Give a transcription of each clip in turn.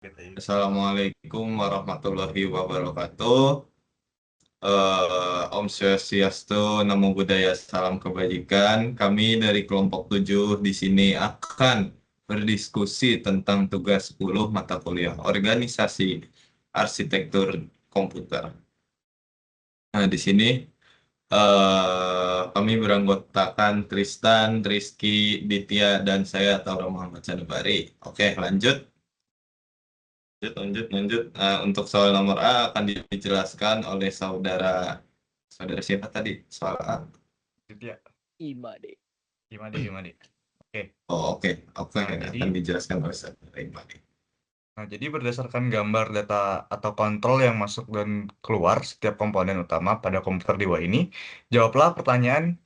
Assalamualaikum warahmatullahi wabarakatuh. Om Swastiastu, Namo Buddhaya, salam kebajikan. Kami dari kelompok 7 di sini akan berdiskusi tentang tugas 10 mata kuliah organisasi arsitektur komputer. Nah, di sini kami beranggotakan Tristan, Rizky, Ditya, dan saya Taura Muhammad Sanubari. Oke, lanjut. Lanjut. Untuk soal nomor A akan dijelaskan oleh saudara siapa tadi? Soal A. Ditya. Imade. Imade. Oke. Oke. Nah, Akan dijelaskan oleh saudara Imade. Nah, jadi berdasarkan gambar data atau kontrol yang masuk dan keluar setiap komponen utama pada komputer di bawah ini, jawablah pertanyaan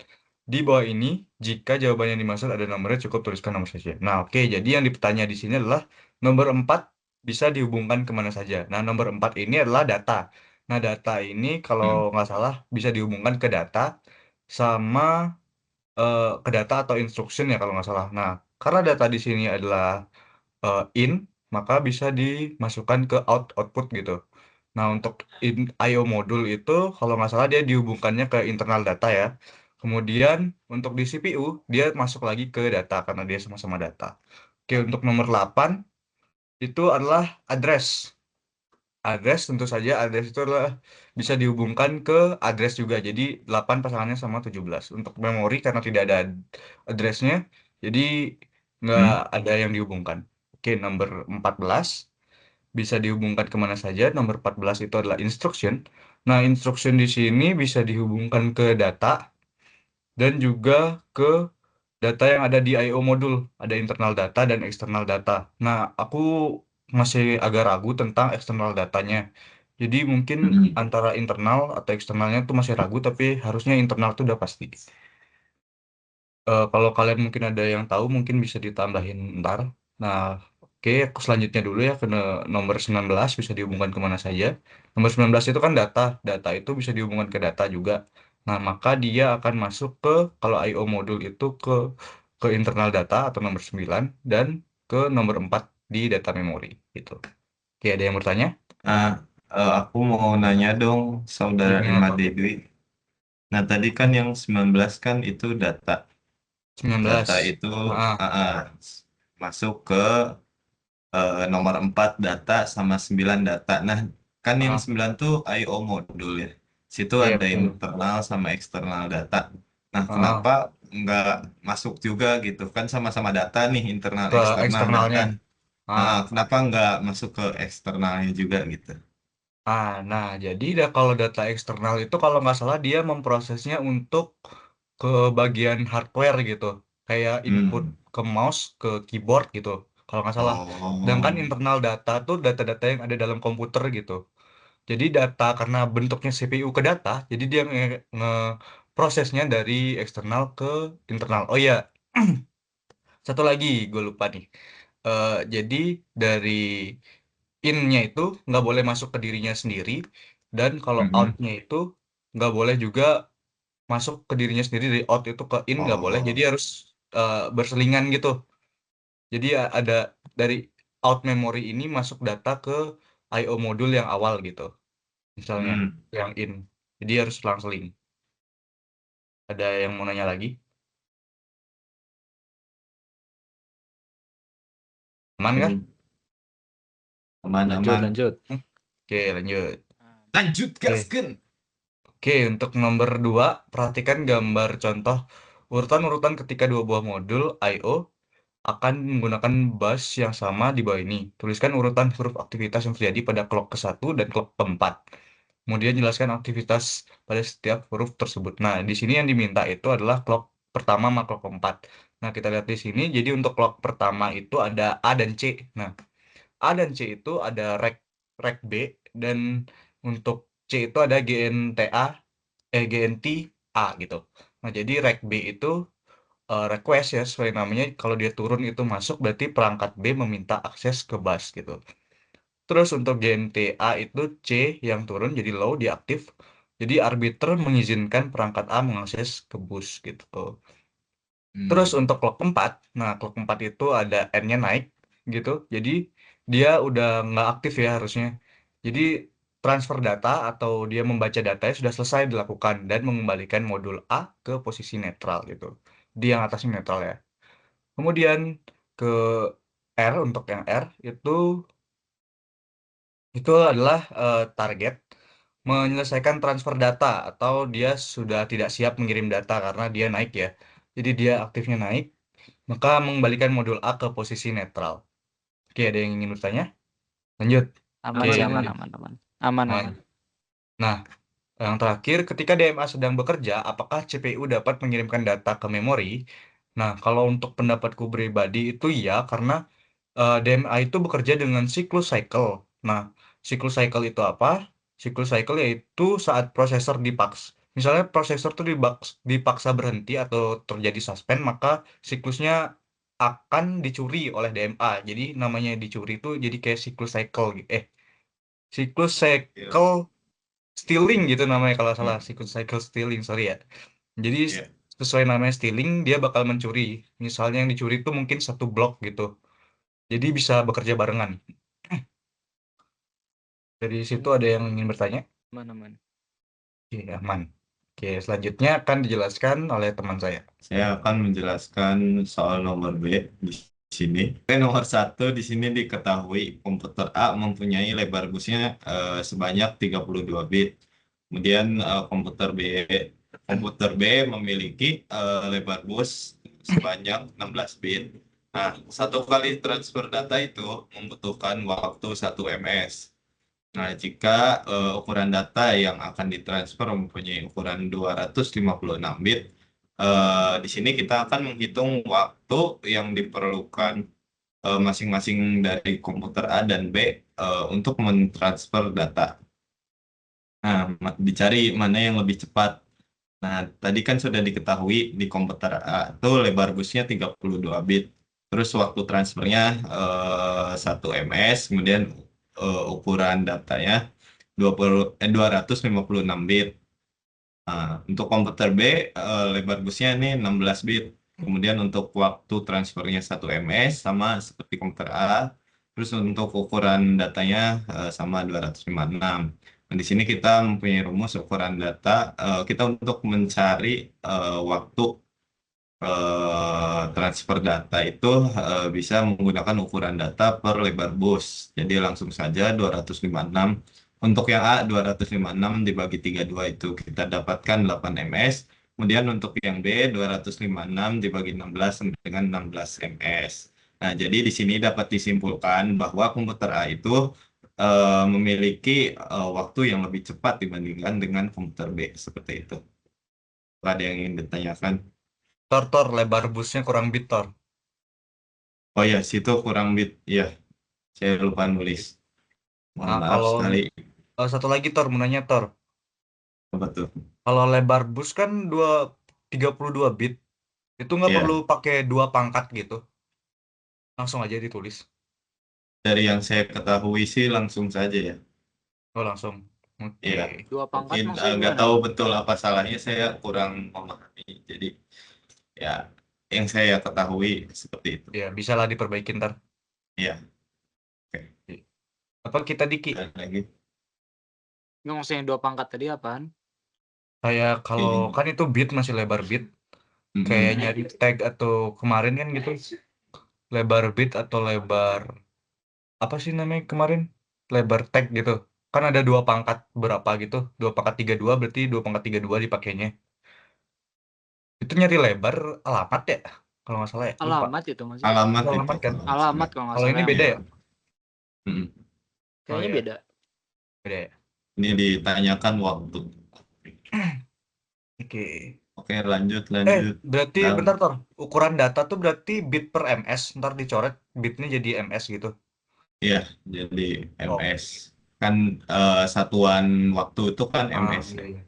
di bawah ini. Jika jawaban yang dimaksud ada nomornya, cukup tuliskan nomor saja. Nah, oke. Jadi yang ditanya di sini adalah nomor 4 bisa dihubungkan kemana saja. Nah, nomor 4 ini adalah data. Nah, data ini kalau nggak salah bisa dihubungkan ke data sama ke data atau instruction ya kalau nggak salah. Nah, karena data di sini adalah in, maka bisa dimasukkan ke output gitu. Nah, untuk I/O modul itu kalau nggak salah dia dihubungkannya ke internal data ya. Kemudian untuk di CPU dia masuk lagi ke data karena dia sama-sama data. Oke, untuk nomor 8 itu adalah address. Address tentu saja address itu adalah bisa dihubungkan ke address juga. Jadi 8 pasangannya sama 17. Untuk memori karena tidak ada addressnya, jadi nggak ada yang dihubungkan. Oke, nomor 14 bisa dihubungkan kemana saja. Nomor 14 itu adalah instruction. Nah, instruction di sini bisa dihubungkan ke data dan juga ke data yang ada di I/O modul. Ada internal data dan eksternal data. Nah, aku masih agak ragu tentang eksternal datanya. Jadi mungkin antara internal atau eksternalnya tuh masih ragu, tapi harusnya internal tuh udah pasti. Kalau kalian mungkin ada yang tahu, mungkin bisa ditambahin ntar. Nah, oke, aku selanjutnya dulu ya ke nomor 19 bisa dihubungkan kemana saja. Nomor 19 itu kan data. Data itu bisa dihubungkan ke data juga. Nah, maka dia akan masuk ke, kalau I/O modul itu ke internal data atau nomor 9 dan ke nomor 4 di data memori gitu. Oke, ada yang bertanya? Nah, aku mau nanya dong, saudara Gimana Imade tuh? Dwi. Nah, tadi kan yang 19 kan itu data. 19. Data itu Ah, masuk ke nomor 4 data sama 9 data. Nah, kan yang ah, 9 tuh I/O modul ya. Situ iya ada betul. internal sama eksternal data. Nah, Ah, kenapa nggak masuk juga gitu? Kan sama-sama data nih, internal ke eksternal data. eksternalnya. Ah. Kenapa nggak masuk ke eksternalnya juga gitu? Nah, jadi kalau data eksternal itu kalau nggak salah dia memprosesnya untuk ke bagian hardware gitu, kayak input Hmm. ke mouse, ke keyboard gitu, kalau nggak salah. Sedangkan Oh. internal data tuh data-data yang ada dalam komputer gitu. Jadi data karena bentuknya CPU ke data, jadi dia prosesnya dari eksternal ke internal. Oh iya, satu lagi gue lupa nih. Jadi dari in-nya itu nggak boleh masuk ke dirinya sendiri, dan kalau Mhm. out-nya itu nggak boleh juga masuk ke dirinya sendiri. Dari out itu ke in nggak boleh, jadi Oh. harus berselingan gitu. Jadi ada dari out memory ini masuk data ke I/O modul yang awal gitu, misalnya Hmm. yang in, jadi harus selang-seling. Ada yang mau nanya lagi? Aman kah? Oke. Aman-aman. Lanjut. Oke, lanjut. Lanjut, Oke. gasken. Oke, untuk nomor 2, perhatikan gambar contoh urutan-urutan ketika dua buah modul I/O akan menggunakan bus yang sama di bawah ini. Tuliskan urutan huruf aktivitas yang terjadi pada clock ke-1 dan clock ke-4. Kemudian jelaskan aktivitas pada setiap huruf tersebut. Nah, di sini yang diminta itu adalah clock pertama sama clock ke-4. Nah, kita lihat di sini. Jadi untuk clock pertama itu ada A dan C. Nah, A dan C itu ada rek B, dan untuk C itu ada GNT A gitu. Nah, jadi rek B itu request ya sesuai namanya, kalau dia turun itu masuk berarti perangkat B meminta akses ke bus gitu. Terus untuk GNTA itu C yang turun jadi low, dia aktif. Jadi arbiter mengizinkan perangkat A mengakses ke bus gitu. Terus Hmm. untuk clock 4, nah clock 4 itu ada N-nya naik gitu. Jadi dia udah nggak aktif ya harusnya. Jadi transfer data atau dia membaca datanya sudah selesai dilakukan dan mengembalikan modul A ke posisi netral gitu. Di yang atasnya netral ya. Kemudian ke R, untuk yang R itu adalah target menyelesaikan transfer data atau dia sudah tidak siap mengirim data karena dia naik ya. Jadi dia aktifnya naik, maka mengembalikan modul A ke posisi netral. Oke, ada yang ingin bertanya? Lanjut. Aman Oke, sih, Aman, aman. aman. Aman, aman. aman. Nah, yang terakhir, ketika DMA sedang bekerja, apakah CPU dapat mengirimkan data ke memori? Nah, kalau untuk pendapatku pribadi itu iya, karena DMA itu bekerja dengan siklus cycle. Nah, siklus cycle itu apa? Siklus cycle yaitu saat prosesor dipaksa. Misalnya prosesor itu dipaksa berhenti atau terjadi suspend, maka siklusnya akan dicuri oleh DMA. Jadi namanya dicuri itu jadi kayak siklus cycle. Siklus Iya. cycle stealing gitu namanya kalau salah. Hmm. Siklus cycle stealing, sorry ya. Jadi Iya. sesuai namanya stealing, dia bakal mencuri. Misalnya yang dicuri itu mungkin satu blok gitu. Jadi bisa bekerja barengan. Dari situ ada yang ingin bertanya? Aman, aman. Oke, aman. Oke, selanjutnya akan dijelaskan oleh teman saya. Saya akan menjelaskan soal nomor B di sini. Nomor satu di sini diketahui komputer A mempunyai lebar busnya sebanyak 32 bit. Kemudian komputer B memiliki lebar bus sebanyak 16 bit. Nah, satu kali transfer data itu membutuhkan waktu 1 ms. Nah, jika ukuran data yang akan ditransfer mempunyai ukuran 256 bit, di sini kita akan menghitung waktu yang diperlukan masing-masing dari komputer A dan B untuk mentransfer data. Nah, dicari mana yang lebih cepat. Nah, tadi kan sudah diketahui di komputer A itu lebar busnya 32 bit. Terus waktu transfernya 1 ms, kemudian ukuran datanya 256 bit. Nah, untuk komputer B, lebar busnya ini 16 bit. Kemudian untuk waktu transfernya 1 ms sama seperti komputer A. Terus untuk ukuran datanya sama 256. Nah, di sini kita mempunyai rumus ukuran data. Kita untuk mencari waktu transfer data itu bisa menggunakan ukuran data per lebar bus. Jadi langsung saja 256. Untuk yang A 256 dibagi 32 itu kita dapatkan 8 ms. Kemudian untuk yang B 256 dibagi 16 sama dengan 16 ms. Nah, jadi di sini dapat disimpulkan bahwa komputer A itu memiliki waktu yang lebih cepat dibandingkan dengan komputer B seperti itu. Ada yang ingin ditanyakan? Tor, lebar busnya kurang bit, Tor. Oh ya, situ kurang bit. Ya, saya lupa nulis. Mohon Nah, maaf kalau sekali. satu lagi, Tor, mau nanya, Tor. Apa tuh? Kalau lebar bus kan 32 bit, itu nggak Ya, perlu pakai dua pangkat gitu. Langsung aja ditulis. dari yang saya ketahui sih langsung saja ya. Oh, langsung. Oke. Iya, Dua pangkat mungkin maksudnya nggak gimana? tahu betul apa salahnya, saya kurang memahami. Jadi ya, yang saya ketahui seperti itu. Ya, bisa lah diperbaiki ntar. Iya, oke. Apa kita Diki? Dan lagi. Nggak, maksudnya dua pangkat tadi apaan? Kayak kalau Oke. kan itu bit masih lebar bit. Mm-mm. Kayak nyari tag atau kemarin kan gitu. Lebar bit atau lebar apa sih namanya kemarin? Lebar tag gitu. Kan ada dua pangkat berapa gitu. 2 pangkat 32 berarti 2 pangkat 32 dipakainya. Itu nyari lebar alamat ya? Kalau nggak salah ya. Lupa. Alamat itu maksudnya. Alamat itu Alamat kan? kalau nggak Alamat salah. kalau nggak Kalau salah ini yang beda ya? Mm-mm. kayaknya iya. beda. Beda ya? Ini ditanyakan waktu. Oke. Oke, lanjut. Berarti Dalam. bentar Tor. Ukuran data tuh berarti bit per ms. Ntar dicoret bitnya jadi ms gitu. Iya, jadi Oh. ms. Kan satuan waktu itu kan ms. Iya, iya.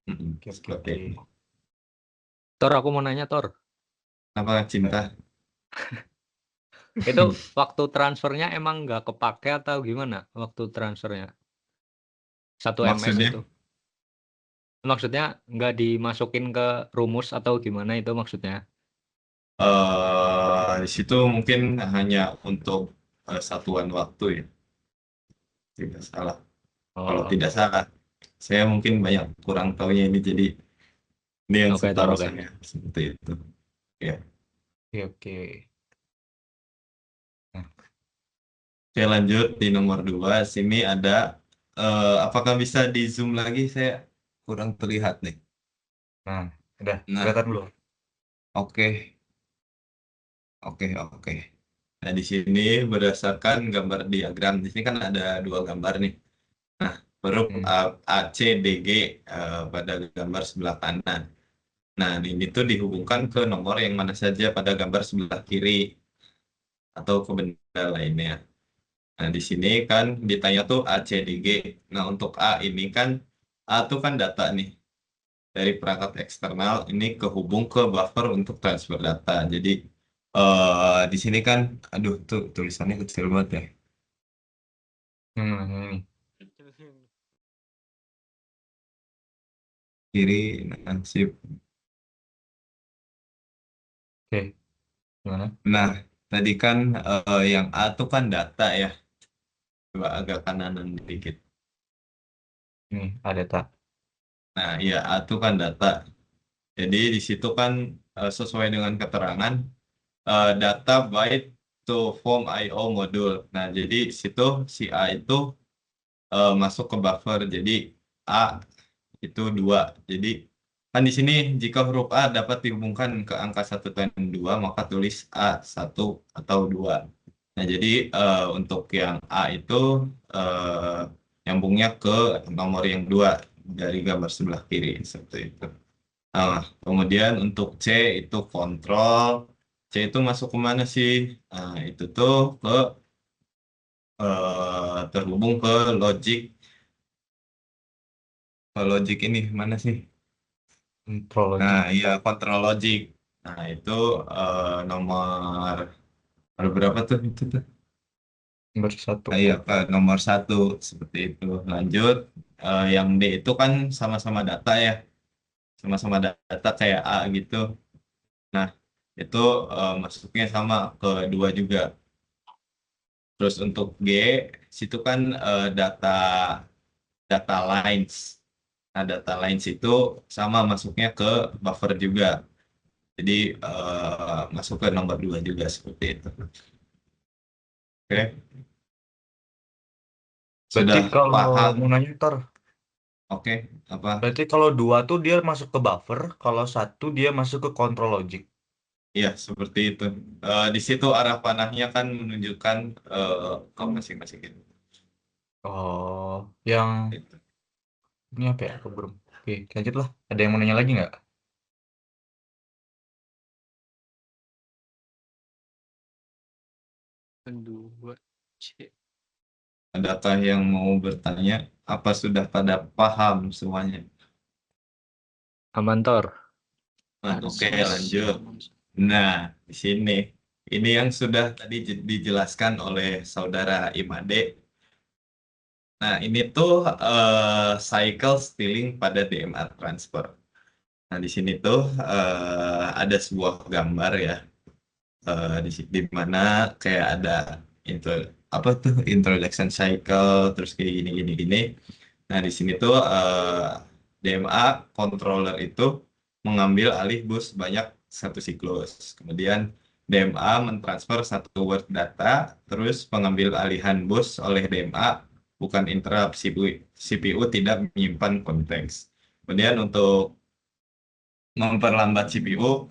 Mm-mm, Oke, oke, seperti oke. itu. Tor, aku mau nanya, Tor. Apa cinta? Itu waktu transfernya emang nggak kepake atau gimana waktu transfernya? 1 ms Maksudnya? itu. Maksudnya nggak dimasukin ke rumus atau gimana itu maksudnya? Di situ mungkin hanya untuk satuan waktu ya. Tidak salah. Kalau Oh, tidak salah. Saya mungkin banyak kurang tahunya ini, jadi ini yang oke, setahu oke. saya seperti itu. Ya. Oke, oke. Nah, Oke, lanjut di nomor 2. Sini ada, apakah bisa di zoom lagi? Saya kurang terlihat nih. nah, udah Nah, kelihatan belum? oke, oke. Nah, di sini berdasarkan gambar diagram, di sini kan ada dua gambar nih. Nah, huruf Hmm. A, C, D, G pada gambar sebelah kanan. Nah, ini tuh dihubungkan ke nomor yang mana saja pada gambar sebelah kiri atau ke benda lainnya. Nah, di sini kan ditanya tuh A, C, D, G. Nah, untuk A ini kan, A tuh kan data nih dari perangkat eksternal, ini kehubung ke buffer untuk transfer data. Jadi, di sini kan, aduh tuh tulisannya kecil banget ya. Ini. Kiri, nah, sip. Oke, gimana? Nah, tadi kan yang A tuh kan data ya. Coba agak kanan dikit. Ini ada tak? Nah, ya A tuh kan data. Jadi di situ kan sesuai dengan keterangan data byte to form I/O module. Nah, jadi di situ si A itu masuk ke buffer. Jadi A itu 2. Jadi kan di sini jika huruf A dapat dihubungkan ke angka 1 dan 2, maka tulis A1 atau 2. Nah, jadi untuk yang A itu nyambungnya ke nomor yang 2 dari gambar sebelah kiri seperti itu. Nah, kemudian untuk C itu kontrol. C itu masuk ke mana sih? Nah, itu tuh ke terhubung ke logic. Ke logic ini mana sih? Control Nah, logic. iya kontrol logic. Nah, itu nomor berapa tuh itu tuh? Bersatu. Iya, nomor 1 seperti itu. Lanjut, yang D itu kan sama-sama data ya, sama-sama data kayak A gitu. Nah, itu masuknya sama ke 2 juga. Terus untuk G, situ kan data data lines. Nah, data lines itu sama masuknya ke buffer juga. Jadi masuk ke nomor 2 juga seperti itu. Oke, Berarti sudah kalau paham? mau nanya ntar, Oke, apa? berarti kalau 2 tuh dia masuk ke buffer, kalau 1 dia masuk ke control logic. Iya, seperti itu. Di situ arah panahnya kan menunjukkan ke masing-masing itu. Oh, yang Itu. ini apa ya? Aku belum. Oke, lanjut lah. Ada yang mau nanya lagi nggak? Dua C. Adakah yang mau bertanya? Apa sudah pada paham semuanya? Amantor. Nah, oke, lanjut. Nah, di sini. Ini yang sudah tadi dijelaskan oleh saudara Imade. Nah, ini tuh cycle stealing pada DMA transfer. Nah, di sini tuh ada sebuah gambar ya, di mana kayak ada intro apa tuh introduction cycle, terus kayak gini. Nah, di sini tuh DMA controller itu mengambil alih bus banyak satu siklus. Kemudian DMA mentransfer satu word data, terus pengambil alihan bus oleh DMA bukan interrupt. CPU tidak menyimpan konteks. Kemudian untuk memperlambat CPU,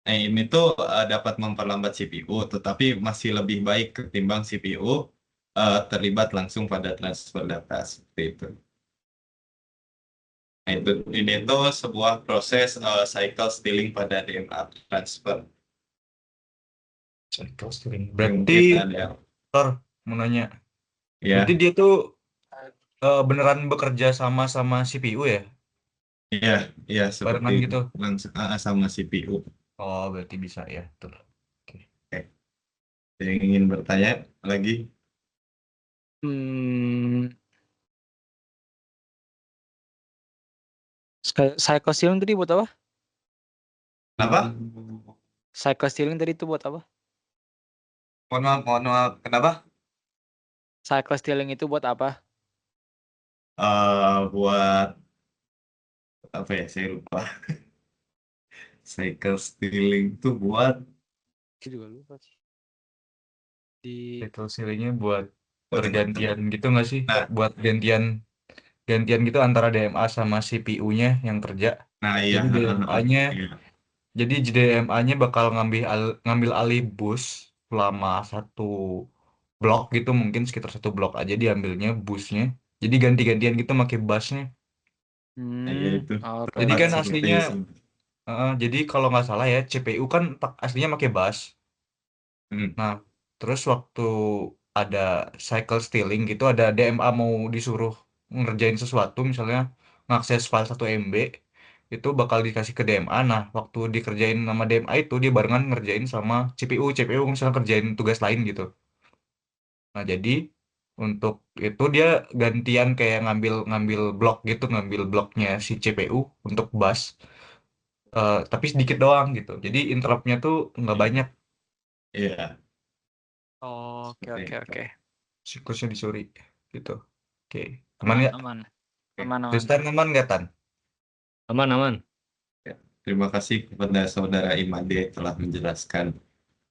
ini tuh dapat memperlambat CPU, tetapi masih lebih baik ketimbang CPU terlibat langsung pada transfer data seperti itu. Nah, ini tuh sebuah proses cycle stealing pada DMA transfer. Cycle stealing. Jadi Berarti, mungkin ada yang ntar mau nanya. Berarti ya, dia tuh beneran bekerja sama CPU ya? ya, ya seperti Barengan itu. gitu. Langsung sama CPU. Oh, berarti bisa ya. Tuh. Oke. Oke. Ada yang ingin bertanya lagi? Hmm, Psycho Stealing tadi buat apa? Kenapa? Psycho Stealing tadi itu buat apa? Mohon maaf, mohon maaf. Kenapa? cycle stealing itu buat apa? Buat apa ya? Saya lupa. Cycle stealing tuh buat Aku juga lupa sih. Di Cycle stealingnya buat buat pergantian gitu nggak sih? Nah, Buat gantian gitu antara DMA sama CPU-nya yang kerja. nah iya, Jadi DMA-nya iya. Jadi DMA-nya bakal ngambil alih bus selama satu blok gitu, mungkin sekitar satu blok aja diambilnya busnya. Jadi ganti-gantian gitu pakai busnya. Nah, iya itu oke Jadi tepat oke. kan seperti aslinya, itu. jadi kalau nggak salah ya CPU kan aslinya pakai bus. Hmm. Nah, terus waktu ada cycle stealing gitu, ada DMA mau disuruh ngerjain sesuatu, misalnya ngakses file 1 MB, itu bakal dikasih ke DMA. Nah, waktu dikerjain sama DMA itu, dia barengan ngerjain sama CPU misalnya kerjain tugas lain gitu. Nah, jadi untuk itu dia gantian kayak ngambil ngambil blok gitu, ngambil bloknya si CPU untuk bus, tapi sedikit doang gitu. Jadi interruptnya tuh nggak banyak, Iya, Oke seperti oke itu. oke. siklusnya disuri gitu. Oke, aman ya? Aman Oke. aman. Tristan aman nggak, Tan? Aman, aman. Ya. Terima kasih kepada saudara Imade telah menjelaskan.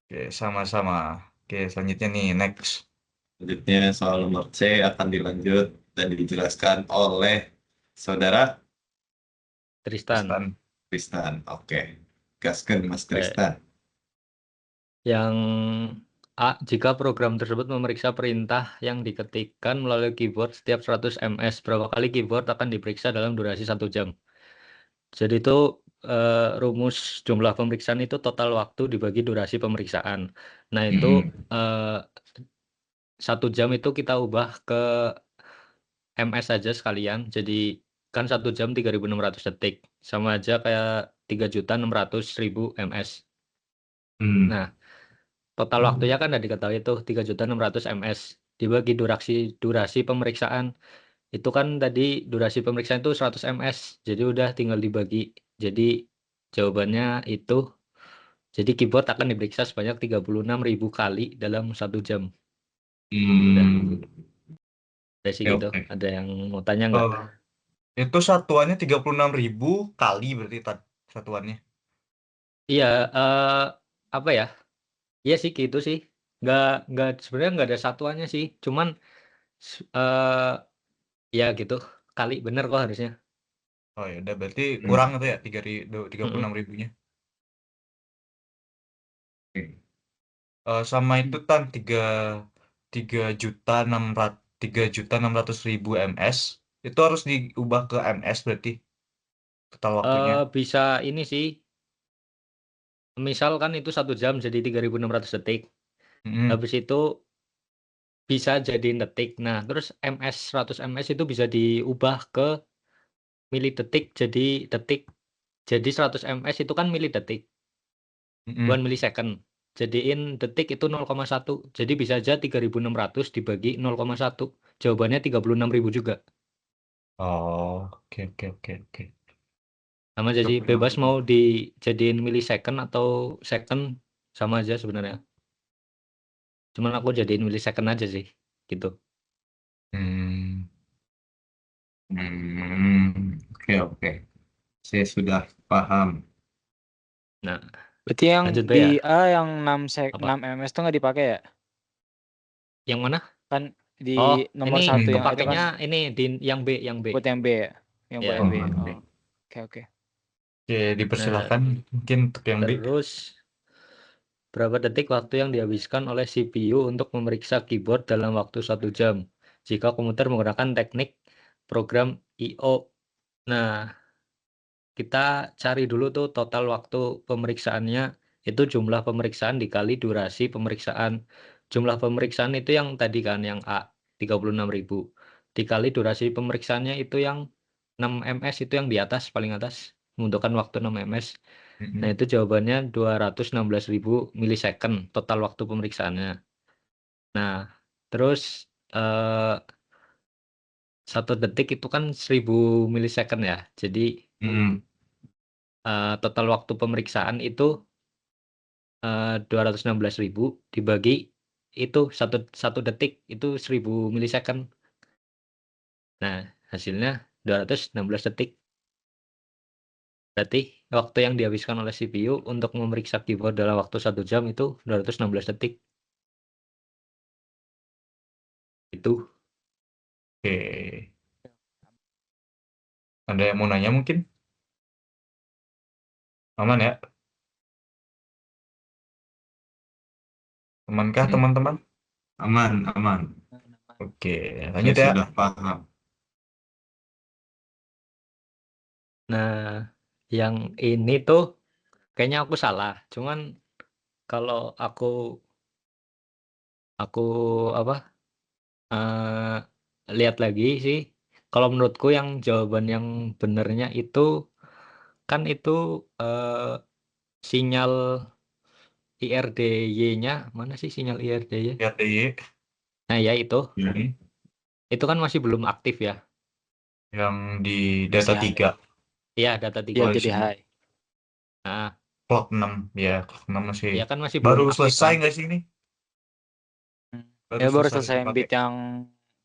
Oke, sama-sama. Oke, selanjutnya nih, next. Selanjutnya soal nomor C akan dilanjut dan dijelaskan oleh saudara Tristan. Tristan. Tristan. Oke. Gaskan Mas Oke. Tristan. Yang A, jika program tersebut memeriksa perintah yang diketikkan melalui keyboard setiap 100 ms, berapa kali keyboard akan diperiksa dalam durasi 1 jam? Jadi itu rumus jumlah pemeriksaan itu total waktu dibagi durasi pemeriksaan. Nah itu Mm-mm. 1 jam itu kita ubah ke ms saja sekalian. Jadi kan 1 jam 3.600 detik, sama aja kayak 3.600.000 ms. Hmm. Nah, total waktunya kan udah diketahui tuh 3.600 ms dibagi durasi pemeriksaan. Itu kan tadi durasi pemeriksaan itu 100 ms. Jadi udah tinggal dibagi. Jadi jawabannya itu, jadi keyboard akan diperiksa sebanyak 36.000 kali dalam 1 jam. Udah, Hmm. udah sih Oke, gitu. oke. Ada yang mau tanya nggak? Oh, itu satuannya 36.000 kali berarti satuannya. Iya, apa ya? Iya sih gitu sih. Nggak sebenarnya nggak ada satuannya sih. Cuman ya gitu. Kali bener kok harusnya. Oh ya udah, berarti Hmm. kurang itu ya 36 Mm-mm. ribunya. Oke. Sama itu Tan 3.600.000 ms itu harus diubah ke ms berarti total waktunya. Bisa ini sih. Misal kan itu 1 jam jadi 3.600 detik. Mm-mm. Habis itu bisa jadi detik. Nah, terus ms 100 ms itu bisa diubah ke milidetik jadi detik. Jadi 100 ms itu kan milidetik, Mm-mm. 1 millisecond. Jadiin detik itu 0,1. Jadi bisa aja 3.600 dibagi 0,1. Jawabannya 36.000 juga. Oh, oke oke oke oke. Sama jadi bebas mau dijadiin millisecond atau second, sama aja sebenarnya. Cuman aku jadiin millisecond aja sih. Gitu. Hmm. Oke, oke. Saya sudah paham. Nah, Berarti yang lanjut B di ya. A yang 6 Apa? ms tuh nggak dipakai ya? Yang mana? Kan di Oh, nomor ini 1 yang itu kan kepakainya ini di yang B, yang B. buat yang B ya? Yang buat Ya. yang B. Oh, Oh, oke oke. Oke, Nah, dipersilahkan mungkin untuk yang B. terus berapa detik waktu yang dihabiskan oleh CPU untuk memeriksa keyboard dalam waktu 1 jam jika komputer menggunakan teknik program I/O. Nah, kita cari dulu tuh total waktu pemeriksaannya, itu jumlah pemeriksaan dikali durasi pemeriksaan. Jumlah pemeriksaan itu yang tadi kan, yang A, 36.000. Dikali durasi pemeriksaannya itu yang 6 ms, itu yang di atas, paling atas. Membutuhkan waktu 6 ms. Nah, Mm-mm. itu jawabannya 216.000 millisecond total waktu pemeriksaannya. Nah, terus eh, 1 detik itu kan 1.000 millisecond ya. Jadi Hmm. total waktu pemeriksaan itu 216.000 dibagi itu satu detik itu 1000 milisecond. Nah, hasilnya 216 detik. Berarti waktu yang dihabiskan oleh CPU untuk memeriksa keyboard dalam waktu 1 jam itu 216 detik. Itu. Oke. Ada yang mau nanya mungkin? Aman ya? Amankah Hmm. teman-teman? Aman. Oke, Saya lanjut ya. sudah paham. Nah, yang ini tuh kayaknya aku salah. Cuman kalau aku apa lihat lagi sih, kalau menurutku yang jawaban yang benernya itu kan itu sinyal IRDY-nya mana sih sinyal IRDY? Lihat DY Nah ya Ini itu kan masih belum aktif ya. yang di data Masih 3. Iya data 3. Dia Oh, jadi sini. high. Nah, Clock 6. Ya, clock 6 masih. ya kan masih Baru belum aktif selesai kan. nggak sih ini? Baru Ya baru selesai selesai dipakai. beat yang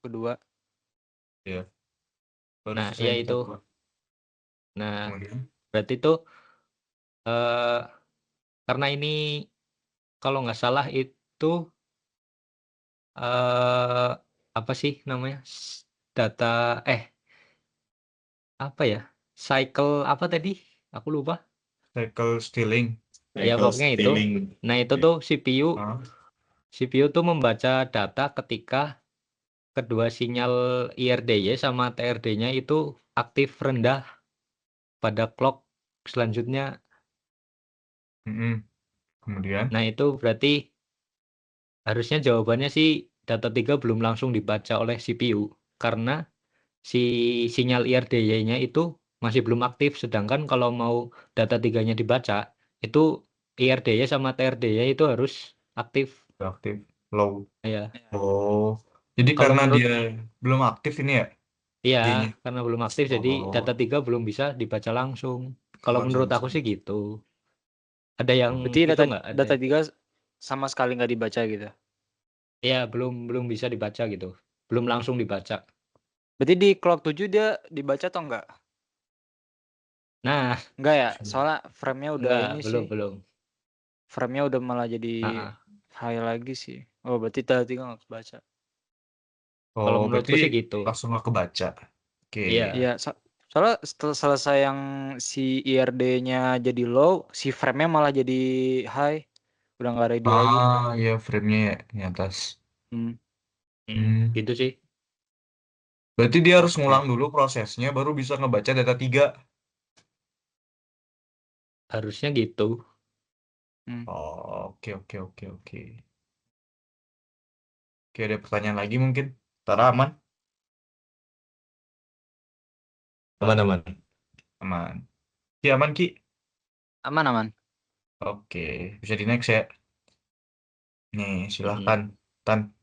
kedua. Ya. Baru Nah, selesai iya yang itu. kedua. Nah, Kemudian berarti tuh karena ini kalau nggak salah itu apa sih namanya? Data apa ya? Cycle apa tadi? Aku lupa. cycle stealing. Ya cycle pokoknya itu. stealing. Nah, itu tuh Ah, CPU tuh membaca data ketika kedua sinyal IRDY sama TRD-nya itu aktif rendah pada clock selanjutnya. Kemudian Nah, itu berarti harusnya jawabannya sih data 3 belum langsung dibaca oleh CPU karena si sinyal IRDY-nya itu masih belum aktif. Sedangkan kalau mau data 3-nya dibaca, itu IRDY sama TRD-nya itu harus aktif. udah aktif low. Ya. Oh, jadi Kalau karena menurut dia belum aktif ini ya, Iya, D-nya. karena belum aktif jadi data Oh, 3 belum bisa dibaca langsung. Kalau menurut aku sih gitu. Ada yang Berarti itu nggak? Ada. data 3 sama sekali nggak dibaca gitu. Ya, belum bisa dibaca gitu. Belum langsung dibaca. Berarti di clock 7 dia dibaca atau enggak? Nah, Enggak ya, soalnya frame-nya udah enggak, ini sih. belum. Frame-nya udah malah jadi Ah, high lagi sih. Oh, berarti data 3 nggak kebaca. kalau oh, menurutku berarti sih gitu. langsung nggak kebaca. Oke. Iya. Iya, soalnya setelah selesai yang si IRD-nya jadi low, si frame-nya malah jadi high. Udah nggak ready lagi. Ah, ya frame-nya ya di atas. Hmm. Gitu sih. Berarti dia harus Oke. ngulang dulu prosesnya baru bisa ngebaca data 3. Harusnya gitu. Oh, oke. Oke, ada pertanyaan lagi mungkin? Tara aman? Aman. Aman. Ki aman Ki? Aman. Oke, bisa di next ya. Nih, silahkan. Tan.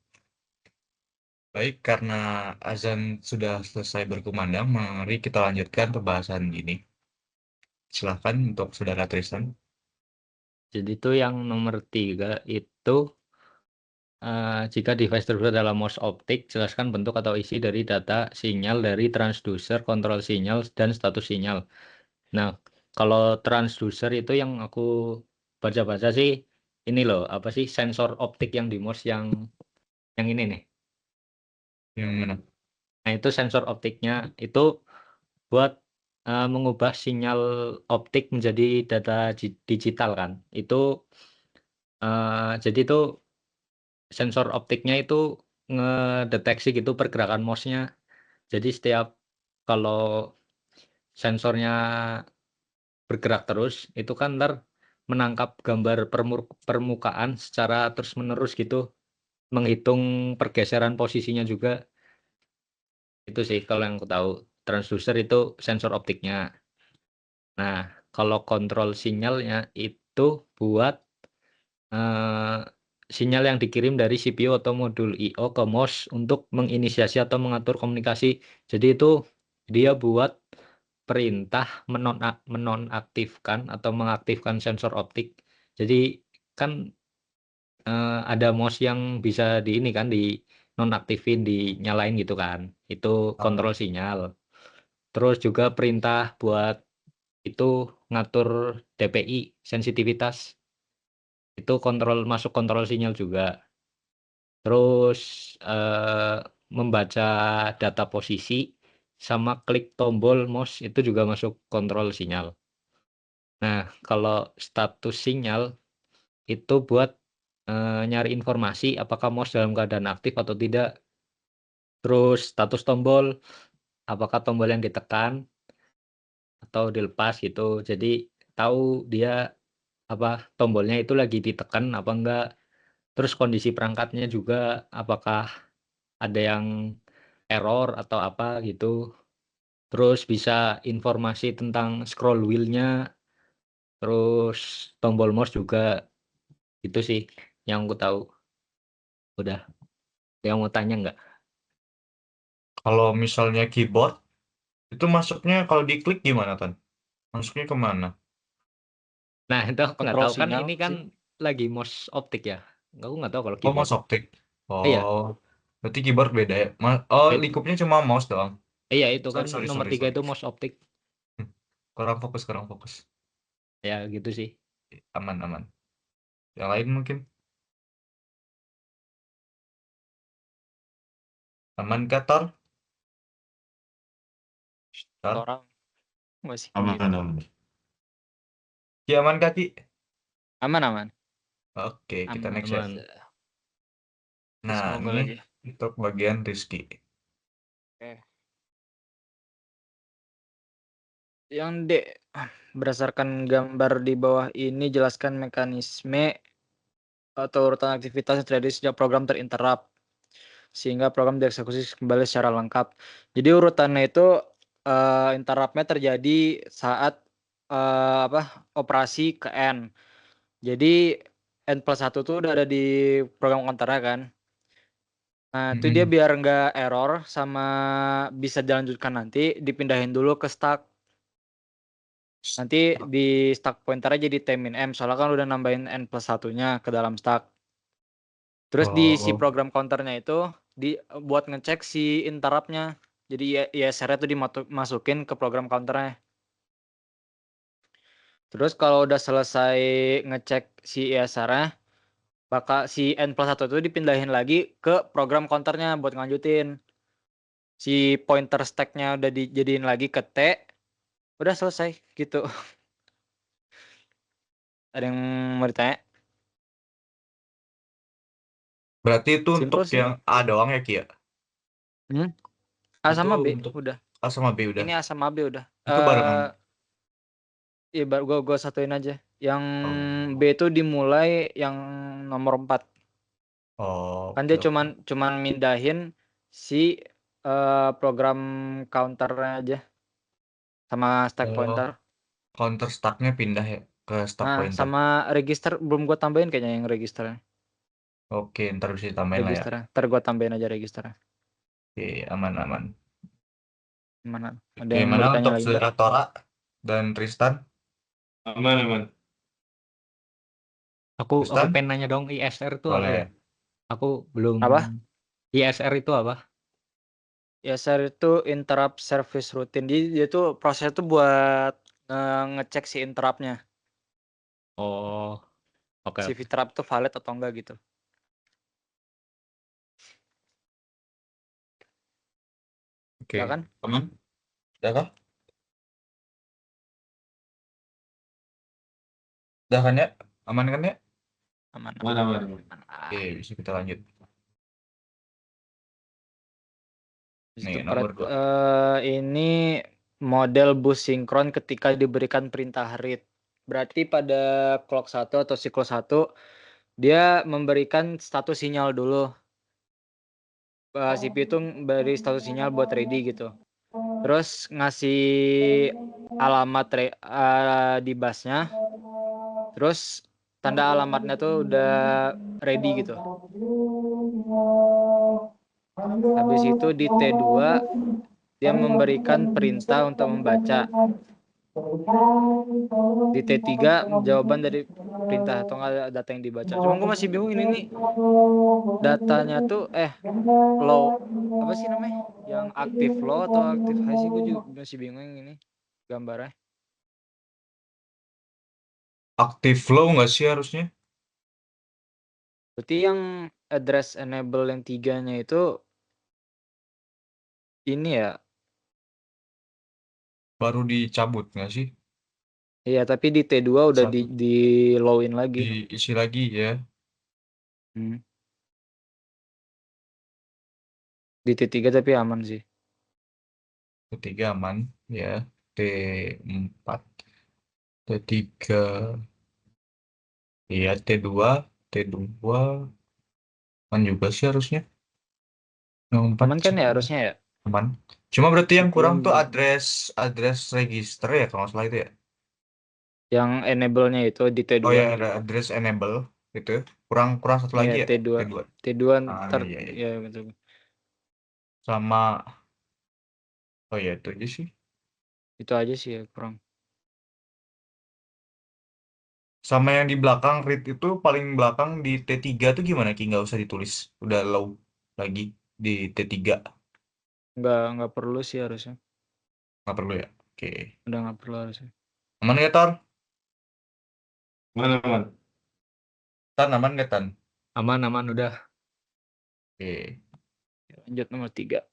Baik, karena azan sudah selesai berkumandang, mari kita lanjutkan pembahasan ini. Silahkan untuk saudara Tristan. Jadi itu yang nomor 3 itu jika device tersebut adalah mouse optik, jelaskan bentuk atau isi dari data sinyal dari transducer, kontrol sinyal, dan status sinyal. Nah, kalau transducer itu yang aku baca-baca sih ini loh, apa sih sensor optik yang di mouse yang ini nih. Yang mana? Nah, itu sensor optiknya itu buat mengubah sinyal optik menjadi data digital kan. Itu jadi itu sensor optiknya itu ngedeteksi gitu pergerakan mouse-nya. Jadi setiap kalau sensornya bergerak terus, itu kan ntar menangkap gambar permukaan secara terus-menerus gitu, menghitung pergeseran posisinya juga. Itu sih kalau yang aku tahu. Transducer itu sensor optiknya. Nah, kalau kontrol sinyalnya itu buat sinyal yang dikirim dari CPU atau modul I/O ke mouse untuk menginisiasi atau mengatur komunikasi. Jadi itu dia buat perintah menonaktifkan atau mengaktifkan sensor optik. Jadi kan ada mouse yang bisa di ini kan, di nonaktifin, dinyalain gitu kan. Itu kontrol sinyal. Terus juga perintah buat itu ngatur DPI, sensitivitas. Itu masuk kontrol sinyal juga. Terus membaca data posisi sama klik tombol mouse itu juga masuk kontrol sinyal. Nah, kalau status sinyal itu buat nyari informasi apakah mouse dalam keadaan aktif atau tidak. Terus status tombol, apakah tombol yang ditekan atau dilepas gitu. Jadi tahu dia tombolnya itu lagi ditekan apa enggak. Terus kondisi perangkatnya juga apakah ada yang error atau apa gitu. Terus bisa informasi tentang scroll wheel-nya, terus tombol mouse juga. Itu sih yang aku tahu. Udah. Ada yang mau tanya nggak? Kalau misalnya keyboard, itu masuknya kalau diklik gimana, Tan? Masuknya kemana? Nah, itu aku nggak Kontrol tahu kan sinyal ini sih. kan lagi mouse optik ya. Aku nggak tahu kalau Oh, keyboard. mouse optik. Iya, Oh, berarti keyboard beda ya? Oh, beda. lingkupnya cuma mouse doang. Iya itu kan Sorry, sorry, nomor sorry, 3 sorry. itu mouse optik. Kurang fokus, kurang fokus. Ya gitu sih. Aman, aman. Yang lain mungkin? Aman kah, Tor? Tor? Orang masih Aman, mute. aman. Ki, aman kah, Ki? Aman aman. Oke, kita Aman. next ya. Aman. Nah, Semoga ini lagi. untuk bagian Rizky. Oke. Yang D, berdasarkan gambar di bawah ini jelaskan mekanisme atau urutan aktivitas yang terjadi sejak program terinterrupt sehingga program dieksekusi kembali secara lengkap. Jadi urutannya itu interruptnya terjadi saat operasi ke N. Jadi N+1 tuh udah ada di program counternya kan. Nah, itu dia biar nggak error sama bisa dilanjutkan nanti, dipindahin dulu ke stack. Nanti di stack pointernya jadi T-M, soalnya kan udah nambahin N+1-nya ke dalam stack. Terus di si Oh, program counternya itu buat ngecek si interrupt-nya. Jadi ISR-nya itu dimasukin ke program counternya. Terus kalau udah selesai ngecek si ISR-nya, bakal si N+1 itu dipindahin lagi ke program counternya buat ngelanjutin. Si pointer stack-nya udah dijadiin lagi ke T, udah selesai gitu. Ada yang mau ditanya? berarti itu Simple untuk sih. yang A doang ya, Ki ya? A Itu sama B untuk udah. A sama B udah. Ini A sama B udah. Itu barengan. Iya gua satuin aja. Yang Oh, B itu dimulai yang nomor 4. oh, Kan oke, dia oke. cuman mindahin si program counternya aja sama stack Oh, pointer. counter stack-nya pindah ya ke stack Nah, pointer. sama register belum gua tambahin kayaknya yang registernya. Oke, ntar bisa ditambahin lah ya. Registernya. Ntar gua tambahin aja registernya. Oke, aman, aman. Mana? Ada Oke, yang mau mana ditanya untuk lagi nggak? saudara Tora dan Tristan? Aman, aman. Aku Tristan? pengen nanya dong, ISR itu apa ya? Boleh. Aku belum. Apa? ISR itu apa? ISR itu interrupt service routine. Jadi dia tuh proses itu buat ngecek si interrupt-nya. Oh, oke. Si interrupt itu valid atau enggak gitu. Oke, Ya kan? aman? Udah kah? Udah kan ya? Aman kan ya? Aman. Aman, aman, aman. Oke, bisa kita lanjut. Habis Nih, itu nomor 2. ini model bus sinkron ketika diberikan perintah read. Berarti pada clock 1 atau siklus 1 dia memberikan status sinyal dulu. CPU itu beri status sinyal buat ready gitu. Terus ngasih alamat di busnya. Terus tanda alamatnya tuh udah ready gitu. Habis itu di T2 dia memberikan perintah untuk membaca. Di T3 jawaban dari perintah atau enggak data yang dibaca. Cuma gue masih bingung ini nih datanya tuh low apa sih namanya? Yang aktif low atau aktif high sih, gue juga masih bingung yang ini gambarnya. Aktif flow nggak sih harusnya? Berarti yang address enable yang 3-nya itu ini ya. Baru dicabut nggak sih? Iya, tapi di T2 udah Satu di low-in lagi. diisi lagi ya. Hmm. Di T3 tapi aman sih. Ketiga aman ya. T4, T3, iya T2 aman juga sih harusnya. Yang 4 Aman kan ya harusnya ya? aman. Cuma berarti yang kurang tuh Iya. address register ya kalau nggak salah itu ya. Yang enable-nya itu di T2. Oh ya, ada address enable gitu. Kurang kurang satu Iya, lagi ya. T2. T2. T2 Ah ntar iya iya. ya betul. Sama oh ya itu aja sih. Itu aja sih ya kurang. Sama yang di belakang read itu paling belakang di T3 tuh gimana Ki? Nggak usah ditulis. Udah low lagi di T3. Nggak perlu sih harusnya. Nggak perlu ya. Oke. Udah nggak perlu harusnya. Aman nggak Tor? Mana, man? Tan aman nggak Tan? Aman udah. Oke. Lanjut nomor 3.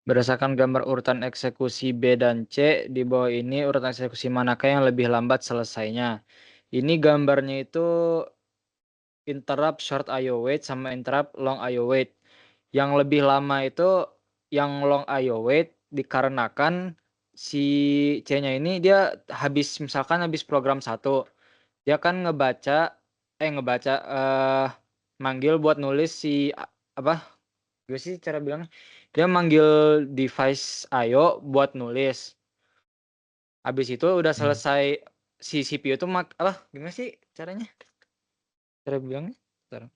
Berdasarkan gambar urutan eksekusi B dan C, di bawah ini urutan eksekusi manakah yang lebih lambat selesainya? Ini gambarnya itu interrupt short IO wait sama interrupt long IO wait. Yang lebih lama itu yang long IO wait dikarenakan si C-nya ini dia misalkan habis program 1. Dia kan manggil buat nulis si apa? Gue sih cara bilang dia manggil device IO buat nulis. Habis itu udah selesai si CPU itu gimana sih caranya? Cara bilangnya? Bentar.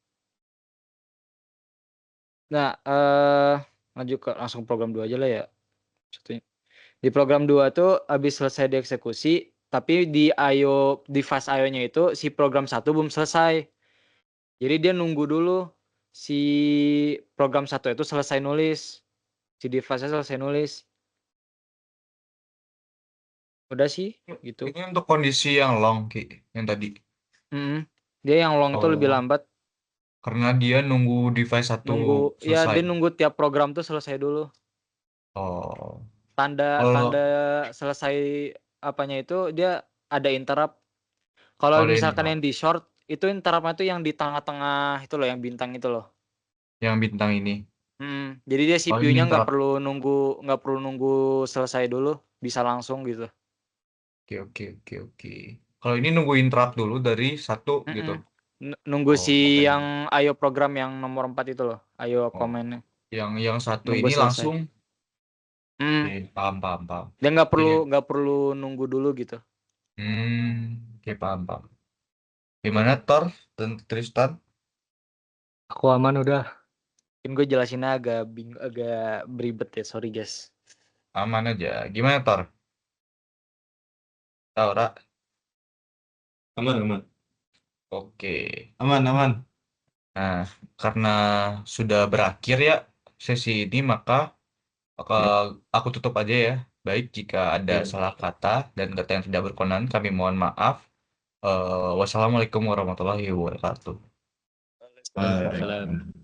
Nah, lanjut ke langsung program 2 aja lah ya. Satunya. Di program 2 tuh habis selesai dieksekusi, tapi di device IO-nya itu si program 1 belum selesai. Jadi dia nunggu dulu si program 1 itu selesai nulis. Si device-nya selesai nulis. Udah sih gitu. Ini untuk kondisi yang long Ki, yang tadi. Dia yang long tuh lebih Oh, lambat. karena dia nunggu device satu selesai. Dia nunggu tiap program tuh selesai dulu. Oh, Tanda kalau selesai apanya itu dia ada interrupt. Kalau ada misalkan interrupt yang di short itu interruptnya tuh yang di tengah-tengah itu loh, yang bintang itu loh. yang bintang ini. Jadi dia Oh, ini CPU-nya nggak interrupt. perlu nunggu selesai dulu, bisa langsung gitu. Oke. Kalau ini nunggu interrupt dulu dari satu gitu. Nunggu Oh, si oke. yang IO program yang nomor 4 itu loh, IO Oh, command-nya. yang satu Nunggu ini selesai. langsung. Oke, paham. Dia Iya. nggak perlu nunggu dulu gitu. Oke, paham. Gimana Thor dan Tristan? Aku aman udah. Mungkin gue jelasinnya agak beribet ya, sorry guys. Aman aja. Gimana Thor? Taura? Aman. Oke. Aman. Nah, karena sudah berakhir ya sesi ini, maka aku tutup aja ya. Baik, jika ada Ya. salah kata dan kata yang tidak berkenan, kami mohon maaf. Wassalamualaikum warahmatullahi wabarakatuh. Waalaikumsalam.